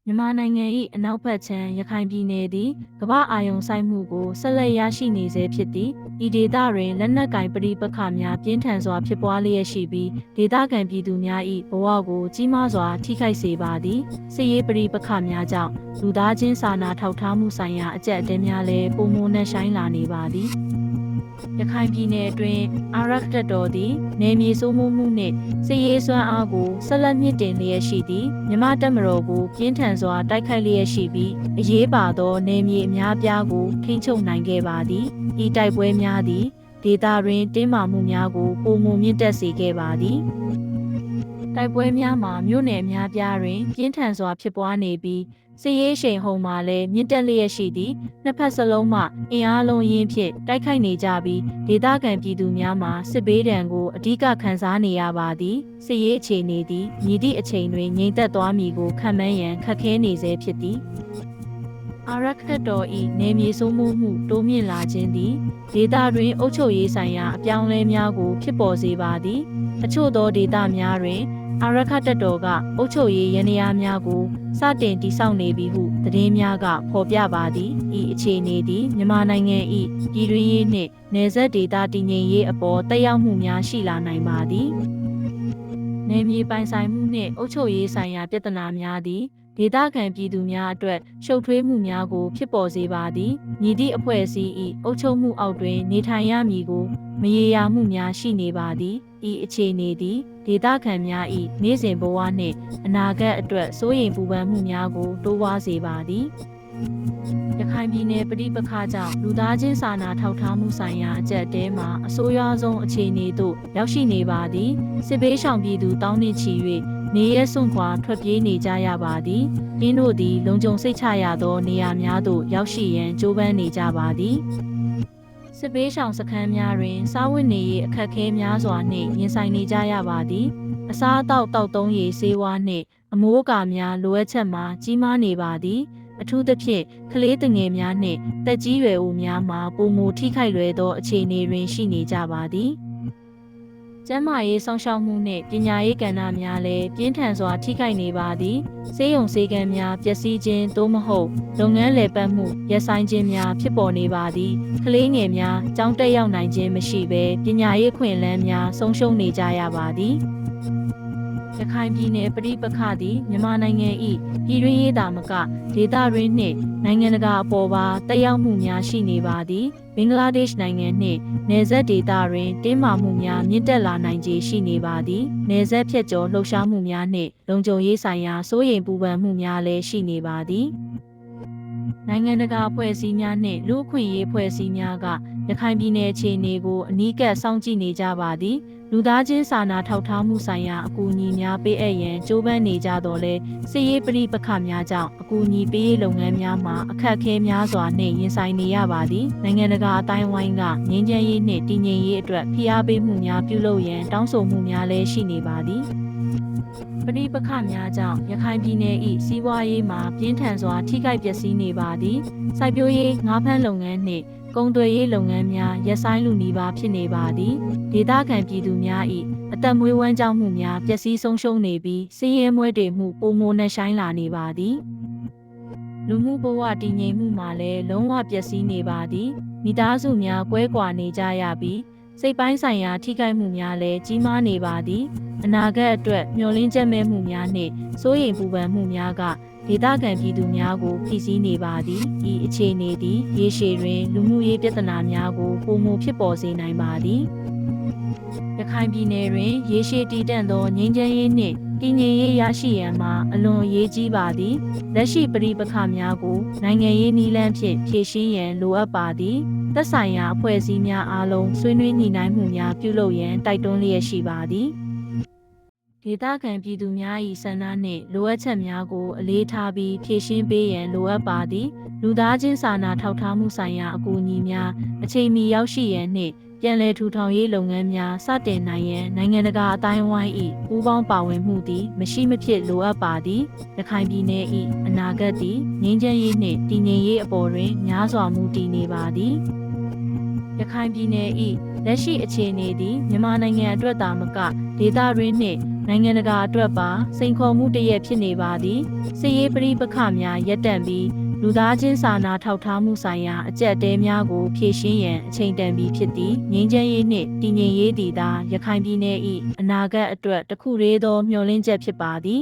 မြန်မာနိုင်ငံ၏အနောက်ဘက်ခြမ်းရခိုင်ပြည်နယ်သည်ကမ္ဘာအာရုံစိုက်မှုကိုဆက်လက်ရရှိနေဆဲဖြစ်သည်ဤဒေသတွင်လက်နက်ကင်ပဋိပက္ခများပြင်းထန်စွာဖြစ်ပွားလျက်ရှိပြီးဒေသခံပြည်သူများ၏ဘဝကိုကြီးမားစွာထိခိုက်စေပါသည်စစ်ရေးပဋိပက္ခများကြောင့်လူသားချင်းစာနာထောက်ထားမှုဆိုင်ရာအကျပ်အတည်းများလည်းပုံမှန်နဲ့ဆိုင်လာနေပါသည်ရခိုင်ပြည်နယ်အတွင်းအာရခ်တပ်တော်သည်နယ်မြေစိုးမိုးမှုနှင့်စစ်ရေးစွမ်းအားကိုဆက်လက်မြင့်တင်လျက်ရှိသည်မြန်မာတပ်မတော်ကိုပြင်းထန်စွာတိုက်ခိုက်လျက်ရှိပြီးအရေးပါသောနယ်မြေအများပြားကိုထိန်းချုပ်နိုင်ခဲ့ပါသည်ဤတိုက်ပွဲများသည်ဒေသတွင်တင်းမာမှုများကိုပုံမှန်မြင့်တက်စေခဲ့ပါသည်တိုက်ပွဲများမှာမြို့နယ်အများပြားတွင်ပြင်းထန်စွာဖြစ်ပွားနေပြီးစစ်ရေးရှိန်ဟုန်မှာလည်းမြင့်တက်လျက်ရှိသည်နှစ်ဖက်စလုံးမှအင်အားလုံးရင်းဖြင့်တိုက်ခိုက်နေကြပြီးဒေသခံပြည်သူများမှာစစ်ဘေးဒဏ်ကိုအဓိကခံစားနေရပါသည်စစ်ရေးအခြေအနေသည်မြည်သည့်အချိန်တွင်ငြိမ်သက်သွားမည်ကိုခံမှန်းရန်ခက်ခဲနေဆဲဖြစ်သည်အာရခတ်တော်၏နေမြေစိုးမိုးမှုတိုးမြင့်လာခြင်းသည်ဒေသတွင်အုပ်ချုပ်ရေးဆိုင်ရာအပြောင်းအလဲများကိုဖြစ်ပေါ်စေပါသည်အချို့သောဒေသများတွင်အာရခတ်တပ်တော်ကအုပ်ချုပ်ရေးယန္တရားများကိုစတင်တည်ဆောက်နေပြီဟုသတင်းများကဖော်ပြပါသည်ဤအခြေအနေသည်မြန်မာနိုင်ငံ၏ပြည်တွင်းရေးနှင့်နယ်စပ်ဒေသတည်ငြိမ်ရေးအပေါ်သက်ရောက်မှုများရှိလာနိုင်ပါသည်နယ်မြေပိုင်ဆိုင်မှုနှင့်အုပ်ချုပ်ရေးဆိုင်ရာပြဿနာများသည်ဒေသခံပြည်သူများအတွက်ရှုပ်ထွေးမှုများကိုဖြစ်ပေါ်စေပါသည်မြည်သည့်အဖွဲ့အစည်း၏အုပ်ချုပ်မှုအောက်တွင်နေထိုင်ရမည်ကိုမရေရာမှုများရှိနေပါသည်ဤအခြေအနေသည်ဒေသခံများ၏နေ့စဉ်ဘဝနှင့်အနာဂတ်အတွက်စိုးရိမ်ပူပန်မှုများကိုတိုးပွားစေပါသည်ရခိုင်ပြည်နယ်ပဋိပက္ခကြောင့်လူသားချင်းစာနာထောက်ထားမှုဆိုင်ရာအကျပ်အတည်းမှာအဆိုးရွားဆုံးအခြေအနေသို့ရောက်ရှိနေပါသည်စစ်ဘေးရှောင်ပြည်သူတောင်းနှင့်ချီ၍နေရဲစွန့်ခွာထွက်ပြေးနေကြရပါသည်။င်းတို့သည်လုံခြုံစိတ်ချရသောနေရာများသို့ရောက်ရှိရန်ကြိုးပမ်းနေကြပါသည်။စစ်ဘေးရှောင်စခန်းများတွင်စားဝတ်နေရေးအခက်အခဲများစွာနှင့်ရင်ဆိုင်နေကြရပါသည်။အစားအသောက်တောက်သုံးရေးဆေးဝါးနှင့်အမိုးအကာများလိုအပ်ချက်မှာကြီးမားနေပါသည်။အထူးသဖြင့်ကလေးသူငယ်များနှင့်တက်ကြီးရွယ်အိုများမှာပုံမူထိခိုက်လွယ်သောအခြေအနေတွင်ရှိနေကြပါသည်။ကျန်းမာရေးစောင့်ရှောက်မှုနှင့်ပညာရေးကဏ္ဍများလည်းပြင်းထန်စွာထိခိုက်နေပါသည်ဆေးရုံဆေးခန်းများပျက်စီးခြင်းသို့မဟုတ်လုပ်ငန်းလည်ပတ်မှုရပ်ဆိုင်းခြင်းများဖြစ်ပေါ်နေပါသည်ကလေးငယ်များကျောင်းတက်ရောက်နိုင်ခြင်းမရှိဘဲပညာရေးခွင့်လန်းများဆုံးရှုံးနေကြရပါသည်ရခိုင်ပြည်နယ်ပဋိပက္ခသည်မြန်မာနိုင်ငံ၏ပြည်တွင်းရေးသာမကဒေသတွင်းနှင့်နိုင်ငံတကာအပေါ်ပါတက်ရောက်မှုများရှိနေပါသည်ဘင်္ဂလားဒေ့ရှ်နိုင်ငံနှင့်နယ်စပ်ဒေသတွင်တင်းမာမှုများမြင့်တက်လာနိုင်ခြေရှိနေပါသည်နယ်စပ်ဖြတ်ကျော်လှုပ်ရှားမှုများနှင့်လုံခြုံရေးဆိုင်ရာစိုးရိမ်ပူပန်မှုများလည်းရှိနေပါသည်နိုင်ငံတကာအဖွဲ့အစည်းများနှင့်လူ့အခွင့်အရေးအဖွဲ့အစည်းများကရခိုင်ပြည်နယ်အခြေအနေကိုအနီးကပ်စောင့်ကြည့်နေကြပါသည်လူသားချင်းစာနာထောက်ထားမှုဆိုင်ရာအကူအညီများပေးအပ်ရန်ကြိုးပမ်းနေကြတော့လဲစစ်ရေးပဋိပက္ခများကြောင့်အကူအညီပေးရေးလုပ်ငန်းများမှာအခက်အခဲများစွာနှင့်ရင်ဆိုင်နေရပါသည်နိုင်ငံတကာအတိုင်းအဝိုင်းကငြိမ်းချမ်းရေးနှင့်တည်ငြိမ်ရေးအတွက်ဖိအားပေးမှုများပြုလုပ်ရန်တောင်းဆိုမှုများလည်းရှိနေပါသည်ပဋိပက္ခများကြောင့်ရခိုင်ပြည်နယ်၏စီးပွားရေးမှာပြင်းထန်စွာထိခိုက်ပျက်စီးနေပါသည်စိုက်ပျိုးရေးငါးဖမ်းလုပ်ငန်းနှင့်ကုန်သွယ်ရေးလုပ်ငန်းများရပ်ဆိုင်းလူနီးပါးဖြစ်နေပါသည်ဒေသခံပြည်သူများ၏အသက်မွေးဝမ်းကြောင်းမှုများပျက်စီးဆုံးရှုံးနေပြီးစီးရဲမွဲတေမှုပုံမနှဆိုင်လာနေပါသည်လူမှုဘဝတည်ငြိမ်မှုမှာလည်းလုံးဝပျက်စီးနေပါသည်မိသားစုများကွဲကွာနေကြရပြီးစိတ်ပိုင်းဆိုင်ရာထိခိုက်မှုများလည်းကြီးမားနေပါသည်အနာဂတ်အတွက်မျှော်လင့်ချက်မဲ့မှုများနှင့်စိုးရိမ်ပူပန်မှုများကဒေသခံပြည်သူများကိုဖိစီးနေပါသည်ဤအခြေအနေသည်ရေရှည်တွင်လူမှုရေးပြဿနာများကိုပုံမဖြစ်ပေါ်စေနိုင်ပါသည်ရခိုင်ပြည်နယ်တွင်ရေရှည်တည်တံ့သောငြိမ်းချမ်းရေးနှင့်တည်ငြိမ်ရေးရရှိရန်မှာအလွန်အရေးကြီးပါသည်လက်ရှိပဋိပက္ခများကိုနိုင်ငံရေးနည်းလမ်းဖြင့်ဖြေရှင်းရန်လိုအပ်ပါသည်သက်ဆိုင်ရာအဖွဲ့အစည်းများအားလုံးဆွေးနွေးညှိနှိုင်းမှုများပြုလုပ်ရန်တိုက်တွန်းလျက်ရှိပါသည်ဒေသခံပြည်သူများ၏ဆန္ဒနှင့်လိုအပ်ချက်များကိုအလေးထားပြီးဖြည့်ရှင်းပေးရန်လိုအပ်ပါသည်လူသားချင်းစာနာထောက်ထားမှုဆိုင်ရာအကူအညီများအချိန်မီရောက်ရှိရန်နှင့်ပြန်လည်ထူထောင်ရေးလုပ်ငန်းများစတင်နိုင်ရန်နိုင်ငံတကာအတိုင်းအဝိုင်း၏ပူးပေါင်းပါဝင်မှုသည်မရှိမဖြစ်လိုအပ်ပါသည်ရခိုင်ပြည်နယ်၏အနာဂတ်သည်ငြိမ်းချမ်းရေးနှင့်တည်ငြိမ်ရေးအပေါ်တွင်များစွာမူတည်နေပါသည်ရခိုင်ပြည်နယ်၏လက်ရှိအခြေအနေသည်မြန်မာနိုင်ငံအတွက်သာမကဒေသတွင်းနှင့် နိုင်ငံတကာအတွက်ပါစိန်ခေါ်မှုတစ်ရပ်ဖြစ်နေပါသည်စစ်ရေးပဋိပက္ခများရပ်တန့်ပြီးလူသားချင်းစာနာထောက်ထားမှုဆိုင်ရာအကျပ်အတည်းများကိုဖြေရှင်းရန်အချိန်တန်ပြီးဖြစ်သည်ငြိမ်းချမ်းရေးနှင့်တည်ငြိမ်ရေးတည်သာရခိုင်ပြည်နယ်၏အနာဂတ်အတွက်တစ်ခုတည်းသောမျှော်လင့်ချက်ဖြစ်ပါသည်